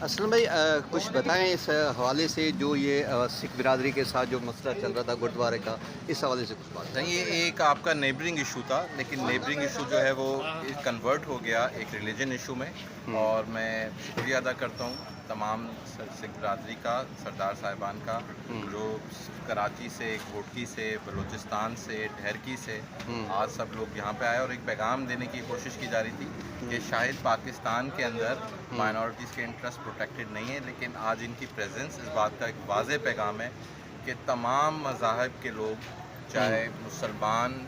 اسلم بھائی کچھ بتائیں اس حوالے سے جو یہ سکھ برادری کے ساتھ جو مسئلہ چل رہا تھا گرودوارے کا، اس حوالے سے کچھ بات نہیں، یہ ایک آپ کا نیبرنگ ایشو تھا، لیکن نیبرنگ ایشو جو ہے وہ کنورٹ ہو گیا ایک ریلیجن ایشو میں. اور میں شکریہ ادا کرتا ہوں تمام سکھ برادری کا، سردار صاحبان کا، جو کراچی سے، گھوٹکی سے، بلوچستان سے، ڈھیرکی سے آج سب لوگ یہاں پہ آئے، اور ایک پیغام دینے کی کوشش کی جا رہی تھی کہ شاید پاکستان کے اندر مائنورٹیز کے انٹرسٹ پروٹیکٹڈ نہیں ہے، لیکن آج ان کی پریزنس اس بات کا ایک واضح پیغام ہے کہ تمام مذاہب کے لوگ، چاہے مسلمان،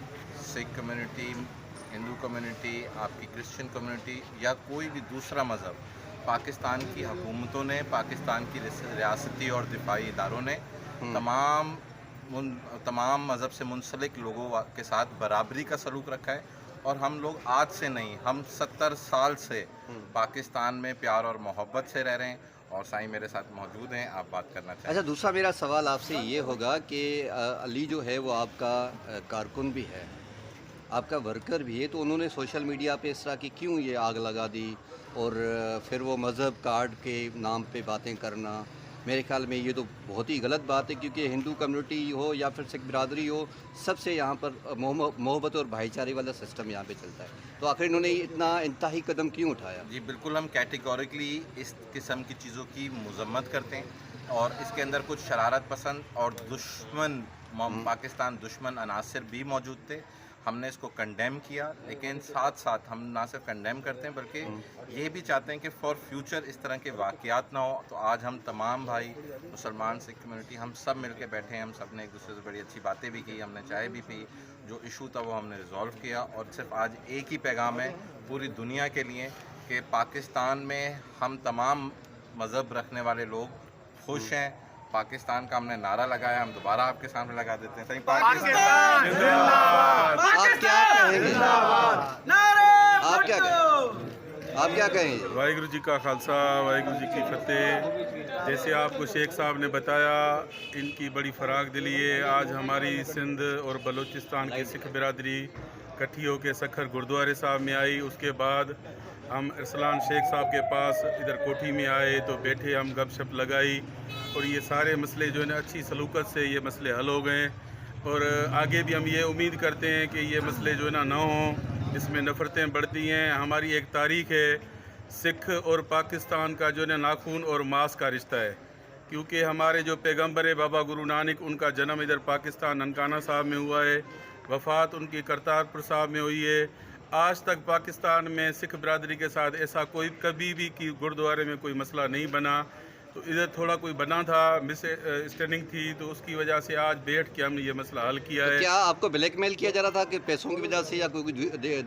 سکھ کمیونٹی، ہندو کمیونٹی، آپ کی کرسچن کمیونٹی یا کوئی بھی دوسرا مذہب، پاکستان کی حکومتوں نے، پاکستان کی ریاستی اور دفاعی اداروں نے تمام مذہب سے منسلک لوگوں کے ساتھ برابری کا سلوک رکھا ہے. اور ہم لوگ آج سے نہیں، ہم 70 سال سے پاکستان میں پیار اور محبت سے رہ رہے ہیں. اور سائیں میرے ساتھ موجود ہیں، آپ بات کرنا چاہیں. اچھا، دوسرا میرا سوال آپ سے یہ ہوگا کہ علی جو ہے وہ آپ کا کارکن بھی ہے، آپ کا ورکر بھی ہے، تو انہوں نے سوشل میڈیا پہ اس طرح کی کیوں یہ آگ لگا دی؟ اور پھر وہ مذہب کارڈ کے نام پہ باتیں کرنا، میرے خیال میں یہ تو بہت ہی غلط بات ہے، کیونکہ ہندو کمیونٹی ہو یا پھر سکھ برادری ہو، سب سے یہاں پر محبت اور بھائی چارے والا سسٹم یہاں پہ چلتا ہے. تو آخر انہوں نے اتنا انتہائی قدم کیوں اٹھایا؟ جی بالکل، ہم کیٹیگوریکلی اس قسم کی چیزوں کی مذمت کرتے ہیں، اور اس کے اندر کچھ شرارت پسند اور پاکستان دشمن عناصر بھی موجود تھے. ہم نے اس کو کنڈیم کیا، لیکن ساتھ ساتھ ہم نہ صرف کنڈیم کرتے ہیں بلکہ یہ بھی چاہتے ہیں کہ فار فیوچر اس طرح کے واقعات نہ ہو. تو آج ہم تمام بھائی، مسلمان، سکھ کمیونٹی، ہم سب مل کے بیٹھے ہیں. ہم سب نے ایک دوسرے سے بڑی اچھی باتیں بھی کی، ہم نے چائے بھی پی، جو ایشو تھا وہ ہم نے ریزالو کیا. اور صرف آج ایک ہی پیغام ہے پوری دنیا کے لیے کہ پاکستان میں ہم تمام مذہب رکھنے والے لوگ خوش ہیں. پاکستان کا ہم نے نعرہ لگایا، ہم دوبارہ آپ کے سامنے لگا دیتے ہیں. صحیح، پاکستان آپ کیا کہیں گے؟ آپ کیا کہیں گے؟ واحگرو جی کا خالصہ، واحگرو جی کی فتح. جیسے آپ کو شیخ صاحب نے بتایا، ان کی بڑی فراخ دلی ہے. آج ہماری سندھ اور بلوچستان کی سکھ برادری کٹھی ہو کے سکھر گردوارے صاحب میں آئی. اس کے بعد ہم ارسلان شیخ صاحب کے پاس ادھر کوٹھی میں آئے تو بیٹھے، ہم گپ شپ لگائی، اور یہ سارے مسئلے جو ہے نا اچھی سلوکت سے یہ مسئلے حل ہو گئے. اور آگے بھی ہم یہ امید کرتے ہیں کہ یہ مسئلے جو ہے نا نہ ہوں، اس میں نفرتیں بڑھتی ہیں. ہماری ایک تاریخ ہے، سکھ اور پاکستان کا جو ہے نا ناخون اور ماس کا رشتہ ہے، کیونکہ ہمارے جو پیغمبر ہے بابا گرو نانک، ان کا جنم ادھر پاکستان ننکانہ صاحب میں ہوا ہے، وفات ان کی کرتارپور صاحب میں ہوئی ہے. آج تک پاکستان میں سکھ برادری کے ساتھ ایسا کوئی کبھی بھی کہ گردوارے میں کوئی مسئلہ نہیں بنا. تو ادھر تھوڑا کوئی بنا تھا، مس اسٹینڈنگ تھی، تو اس کی وجہ سے آج بیٹھ کے ہم نے یہ مسئلہ حل کیا ہے. کیا آپ کو بلیک میل کیا جا رہا تھا کہ پیسوں کی وجہ سے یا کوئی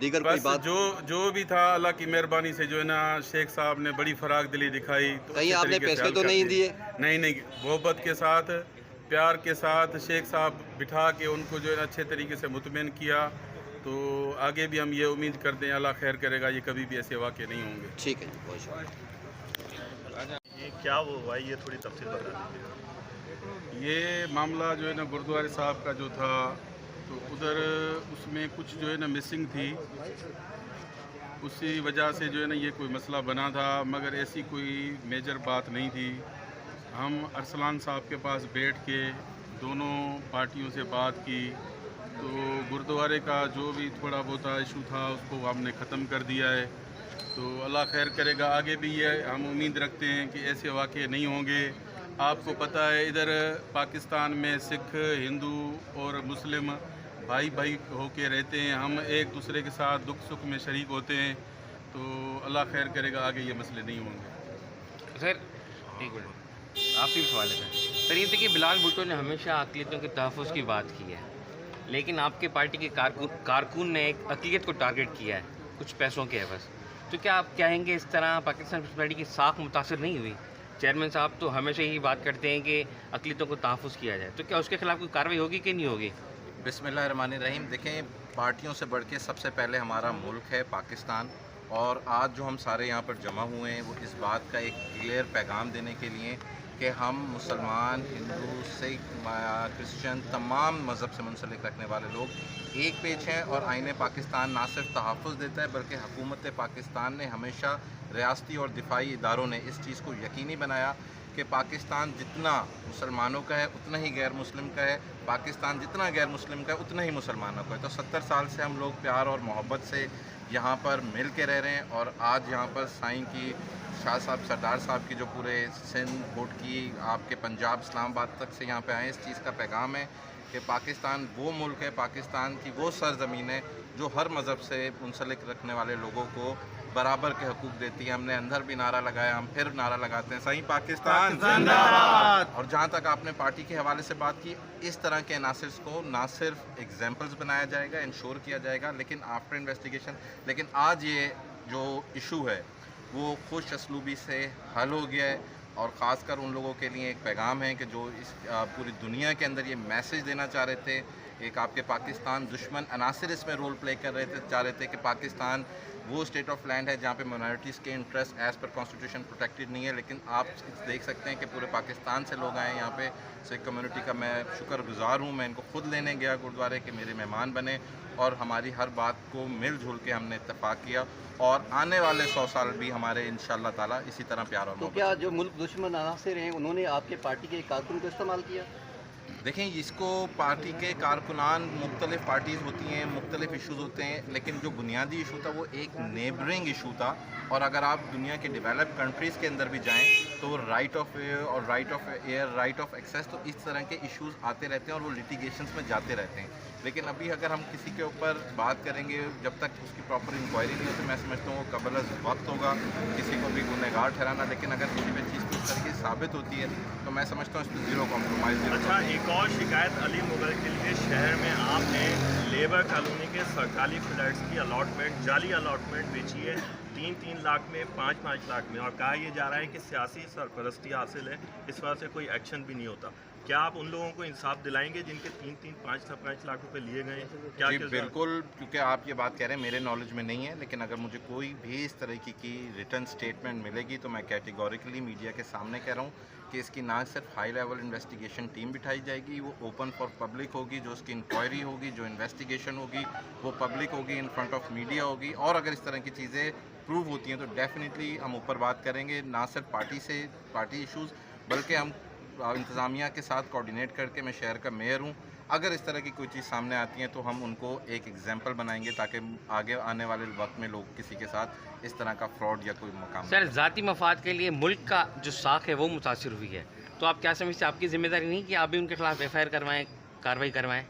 دیگر کوئی بس بات؟ جو بھی تھا، اللہ کی مہربانی سے جو ہے نا شیخ صاحب نے بڑی فراخ دلی دکھائی. تو کہیں اچھے آپ نے طریقے سے پیسے حل تو نہیں کرتے دیے؟ نہیں، محبت کے ساتھ، پیار کے ساتھ شیخ صاحب بٹھا کے ان کو جو ہے نا اچھے طریقے سے مطمئن کیا. تو آگے بھی ہم یہ امید کرتے ہیں اللہ خیر کرے گا، یہ کبھی بھی ایسے واقع نہیں ہوں گے. ٹھیک ہے جی، بہت شکریہ. یہ کیا وہ ہوا ہے، یہ تھوڑی تفصیل بتا دیجیے. یہ معاملہ جو ہے نا گردوارے صاحب کا جو تھا، تو ادھر اس میں کچھ جو ہے نا مسنگ تھی، اسی وجہ سے جو ہے نا یہ کوئی مسئلہ بنا تھا، مگر ایسی کوئی میجر بات نہیں تھی. ہم ارسلان صاحب کے پاس بیٹھ کے دونوں پارٹیوں سے بات کی، تو گردوارے کا جو بھی تھوڑا بہت ایشو تھا اس کو ہم نے ختم کر دیا ہے. تو اللہ خیر کرے گا، آگے بھی یہ ہم امید رکھتے ہیں کہ ایسے واقعے نہیں ہوں گے. آپ کو پتہ ہے ادھر پاکستان میں سکھ، ہندو اور مسلم بھائی بھائی ہو کے رہتے ہیں. ہم ایک دوسرے کے ساتھ دکھ سکھ میں شریک ہوتے ہیں. تو اللہ خیر کرے گا، آگے یہ مسئلے نہیں ہوں گے. سر ایک منٹ، آپ سے بھی سوال ہے سر یہ دیکھیے، بلال بھٹو نے ہمیشہ اقلیتوں کے تحفظ کی بات کی ہے، لیکن آپ کے پارٹی کے کارکن نے ایک اقلیت کو ٹارگٹ کیا ہے کچھ پیسوں کے عوض. تو کیا آپ کہیں گے اس طرح پاکستان پیپلز پارٹی کی ساکھ متاثر نہیں ہوئی؟ چیئرمین صاحب تو ہمیشہ یہی بات کرتے ہیں کہ اقلیتوں کو تحفظ کیا جائے، تو کیا اس کے خلاف کوئی کارروائی ہوگی کہ نہیں ہوگی؟ بسم اللہ الرحمن الرحیم. دیکھیں، پارٹیوں سے بڑھ کے سب سے پہلے ہمارا ملک ہے پاکستان، اور آج جو ہم سارے یہاں پر جمع ہوئے ہیں وہ اس بات کا ایک کلیئر پیغام دینے کے لیے کہ ہم مسلمان، ہندو، سکھ، کرسچن، تمام مذہب سے منسلک رکھنے والے لوگ ایک پیج ہیں، اور آئین پاکستان نہ صرف تحفظ دیتا ہے بلکہ حکومت پاکستان نے ہمیشہ ریاستی اور دفاعی اداروں نے اس چیز کو یقینی بنایا کہ پاکستان جتنا مسلمانوں کا ہے اتنا ہی غیر مسلم کا ہے، پاکستان جتنا غیر مسلم کا ہے اتنا ہی مسلمانوں کا ہے۔ تو 70 سال سے ہم لوگ پیار اور محبت سے یہاں پر مل کے رہ رہے ہیں، اور آج یہاں پر سائیں کی، شاہ صاحب، سردار صاحب کی جو پورے سندھ کوٹ کی، آپ کے پنجاب، اسلام آباد تک سے یہاں پہ آئے، اس چیز کا پیغام ہے کہ پاکستان وہ ملک ہے، پاکستان کی وہ سرزمین ہے جو ہر مذہب سے منسلک رکھنے والے لوگوں کو برابر کے حقوق دیتی ہے۔ ہم نے اندر بھی نعرہ لگایا، ہم پھر نعرہ لگاتے ہیں، صحیح پاکستان زندہ باد۔ اور جہاں تک آپ نے پارٹی کے حوالے سے بات کی، اس طرح کے عناصر کو نہ صرف ایگزامپلز بنایا جائے گا، انشور کیا جائے گا، لیکن آفٹر انویسٹیگیشن، لیکن آج یہ جو ایشو ہے وہ خوش اسلوبی سے حل ہو گیا ہے، اور خاص کر ان لوگوں کے لیے ایک پیغام ہے کہ جو اس پوری دنیا کے اندر یہ میسج دینا چاہ رہے تھے، ایک آپ کے پاکستان دشمن عناصر اس میں رول پلے کر رہے تھے، چاہ رہے تھے کہ پاکستان وہ اسٹیٹ آف لینڈ ہے جہاں پہ مائنورٹیز کے interest as per constitution protected نہیں ہے، لیکن آپ دیکھ سکتے ہیں کہ پورے پاکستان سے لوگ آئے ہیں یہاں پہ۔ سکھ کمیونٹی کا میں شکر گزار ہوں، میں ان کو خود لینے گیا گرودوارے کہ میرے مہمان بنے، اور ہماری ہر بات کو مل جل کے ہم نے اتفاق کیا، اور آنے والے 100 سال بھی ہمارے انشاءاللہ تعالیٰ اسی طرح پیار اور تو محبت۔ کیا جو ملک دشمن عناصر ہیں انہوں نے آپ کے پارٹی کے کارکن کو استعمال کیا؟ دیکھیں، اس کو پارٹی کے کارکنان، مختلف پارٹیز ہوتی ہیں، مختلف ایشوز ہوتے ہیں، لیکن جو بنیادی ایشو تھا وہ ایک نیبرنگ ایشو تھا، اور اگر آپ دنیا کے ڈیولپ کنٹریز کے اندر بھی جائیں تو رائٹ آف وے اور right of air, right of access, تو اس طرح کے ایشوز آتے رہتے ہیں اور وہ لٹیگیشنز میں جاتے رہتے ہیں۔ لیکن ابھی اگر ہم کسی کے اوپر بات کریں گے، جب تک اس کی پراپر انکوائری نہیں ہوتی، میں سمجھتا ہوں وہ قبل از وقت ہوگا کسی کو بھی گنہگار ٹھہرانا، لیکن اگر کسی بھی چیز کو اس طریقے سے ثابت ہوتی ہے تو میں سمجھتا ہوں اس پہ زیرو کمپرومائز۔ اچھا، ایک اور شکایت علی مغل کے لیے، شہر میں آپ نے لیبر کالونی کے سرکاری فلیٹس کی الاٹمنٹ، جعلی الاٹمنٹ بیچی ہے 3 لاکھ میں، 5 لاکھ میں، اور کہا یہ جا رہا ہے کہ سیاسی سرپرستی حاصل ہے، اس وجہ سے کوئی ایکشن بھی نہیں ہوتا۔ کیا آپ ان لوگوں کو انصاف دلائیں گے جن کے 5 لاکھ روپے لیے گئے ہیں؟ کیا جی بالکل، کیونکہ آپ یہ بات کہہ رہے ہیں میرے نالج میں نہیں ہے، لیکن اگر مجھے کوئی بھی اس طرح کی ریٹن سٹیٹمنٹ ملے گی تو میں کیٹیگوریکلی میڈیا کے سامنے کہہ رہا ہوں کہ اس کی نہ صرف ہائی لیول انویسٹیگیشن ٹیم بٹھائی جائے گی، وہ اوپن فار پبلک ہوگی، جو اس کی انکوائری ہوگی، جو انویسٹیگیشن ہوگی وہ پبلک ہوگی، ان فرنٹ آف میڈیا ہوگی، اور اگر اس طرح کی چیزیں پروو ہوتی ہیں تو ڈیفینیٹلی ہم اوپر بات کریں گے، نہ صرف پارٹی ایشوز، بلکہ ہم انتظامیہ کے ساتھ کوارڈینیٹ کر کے، میں شہر کا میئر ہوں، اگر اس طرح کی کوئی چیز سامنے آتی ہے تو ہم ان کو ایک ایگزامپل بنائیں گے تاکہ آگے آنے والے وقت میں لوگ کسی کے ساتھ اس طرح کا فراڈ یا کوئی مقام۔ سر، ذاتی مفاد کے لیے ملک کا جو ساکھ ہے وہ متاثر ہوئی ہے، تو آپ کیا سمجھتے ہیں آپ کی ذمہ داری نہیں کہ آپ بھی ان کے خلاف FIR کروائیں، کارروائی کروائیں؟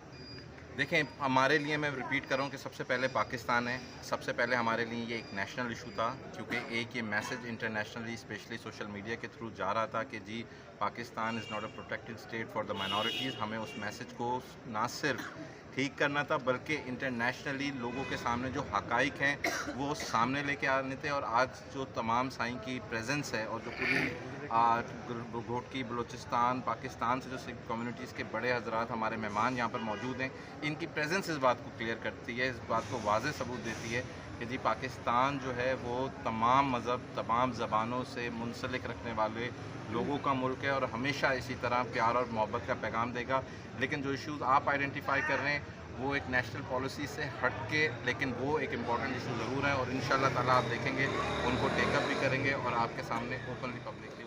دیکھیں، ہمارے لیے میں ریپیٹ کر رہا ہوں کہ سب سے پہلے پاکستان ہے، سب سے پہلے ہمارے لیے یہ ایک نیشنل ایشو تھا، کیونکہ ایک یہ message internationally especially social media کے تھرو جا رہا تھا کہ جی Pakistan is not a protected state for the minorities. ہمیں اس میسج کو نہ صرف ٹھیک کرنا تھا بلکہ انٹرنیشنلی لوگوں کے سامنے جو حقائق ہیں وہ سامنے لے کے آنے تھے، اور آج جو تمام سائیں کی پریزنس ہے اور جو پوری گھوٹکی، بلوچستان، پاکستان سے جو سکھ کمیونٹیز کے بڑے حضرات ہمارے مہمان یہاں پر موجود ہیں، ان کی پریزنس اس بات کو کلیئر کرتی ہے، اس بات کو واضح ثبوت دیتی ہے کہ جی پاکستان جو ہے وہ تمام مذہب، تمام زبانوں سے منسلک رکھنے والے لوگوں کا ملک ہے، اور ہمیشہ اسی طرح پیار اور محبت کا پیغام دے گا۔ لیکن جو ایشوز آپ آئیڈینٹیفائی کر رہے ہیں وہ ایک نیشنل پالیسی سے ہٹ کے، لیکن وہ ایک امپورٹنٹ ایشو ضرور ہے، اور انشاءاللہ تعالیٰ آپ دیکھیں گے ان کو ٹیک اپ بھی کریں گے اور آپ کے سامنے اوپنلی پبلک